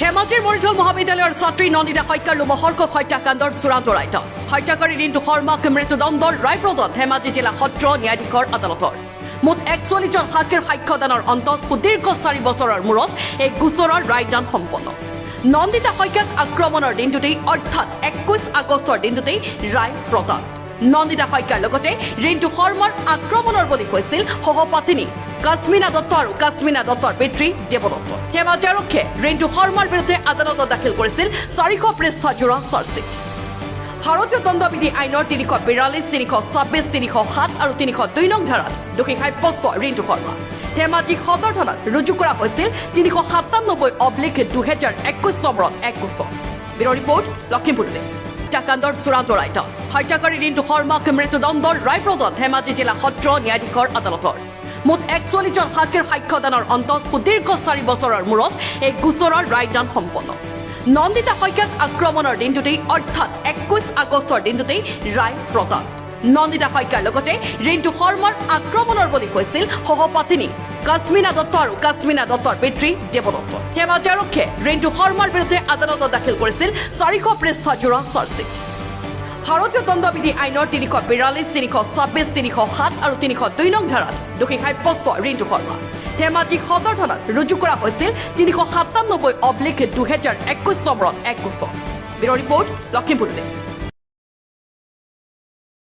ধেমাজিৰ মৰিধল মহাবিদ্যালয়ৰ ছাত্ৰী নন্দিতা সৈক্যাৰ লোমহৰ্ষক হত্যাকাণ্ডৰ চূড়ান্ত ৰায় হত্যাকাৰী ৰিণ্টু শৰ্মাক মৃত্যুদণ্ডৰ ৰায় প্ৰদান ধেমাজি জিলা সত্ৰ ন্যায়াধীশৰ আদালতৰ মুঠ 41 জন সাক্ষীৰ সাক্ষ্যদানৰ অন্তত সুদীৰ্ঘ 4 বছৰৰ মূৰত এই গোচৰৰ ৰায়দান সম্পন্ন নন্দিতা সৈক্যাক আক্ৰমণৰ দিনটোতেই অৰ্থাৎ 21 আগষ্টৰ দিনটোতেই ৰায় প্ৰদান নন্দিতা সৈক্যাৰ লগতে ৰিণ্টু শৰ্মাৰ আক্ৰমণৰ বলি হৈছিল সহপাতিনী কাশ্মীনা দত্ত আৰু কাশ্মীনা দত্তৰ পিতৃ দেৱদত্ত ধেমাজি আৰক্ষীয়ে ৰিণ্টু শৰ্মাৰ বিৰুদ্ধে আদালতত দাখিল কৰিছিল 400 পৃষ্ঠাজোৰা চাৰ্জশ্বিট ভাৰতীয় দণ্ডবিধি আইনৰ 342, 326, 307 আৰু 302 নং ধাৰাত দোষী সাব্যস্ত ৰিণ্টু শৰ্মা ধেমাজি সদৰ থানাত ৰুজু কৰা হৈছিল 397/2021 নম্বৰত এক গোচৰ ব্যুৰ' ৰিপৰ্ট লখিমপুৰ হত্যাকাণ্ডৰ চূড়ান্ত ৰায় হত্যাকাৰী ৰিণ্টু শৰ্মাক মৃত্যুদণ্ডৰ ৰায় প্ৰদান ধেমাজি জিলা সত্ৰ ন্যায়াধীশৰ আদালতৰ মুঠ 41 জন সাক্ষীৰ সাক্ষ্যদানৰ অন্তত সুদীৰ্ঘ 4 বছৰৰ মূৰত এই গোচৰৰ ৰায়দান সম্পন্ন নন্দিতা সৈক্যাক আক্ৰমণৰ দিনটোতেই অৰ্থাৎ 21 আগষ্টৰ দিনটোতেই ৰায় প্ৰদান নন্দিতা সৈক্যাৰ লগতে ৰিণ্টু শৰ্মাৰ আক্ৰমণৰ বলি হৈছিল সহপাতিনী কাশ্মীনা দত্ত আৰু কাশ্মীনা দত্তৰ পিতৃ দেৱদত্ত ধেমাজি আৰক্ষীয়ে ৰিণ্টু শৰ্মাৰ বিৰুদ্ধে আদালতত দাখিল কৰিছিল 400 পৃষ্ঠাজোৰা চাৰ্জশ্বিট ভাৰতীয় দণ্ডবিধি আইনৰ 342, 326, 307 আৰু 302 নং ধাৰাত দোষী সাব্যস্ত ৰিণ্টু শৰ্মা ধেমাজি সদৰ থানাত ৰুজু কৰা হৈছিল 397/2021 নম্বৰত এক গোচৰ ব্যুৰ' ৰিপৰ্ট লখিমপুৰ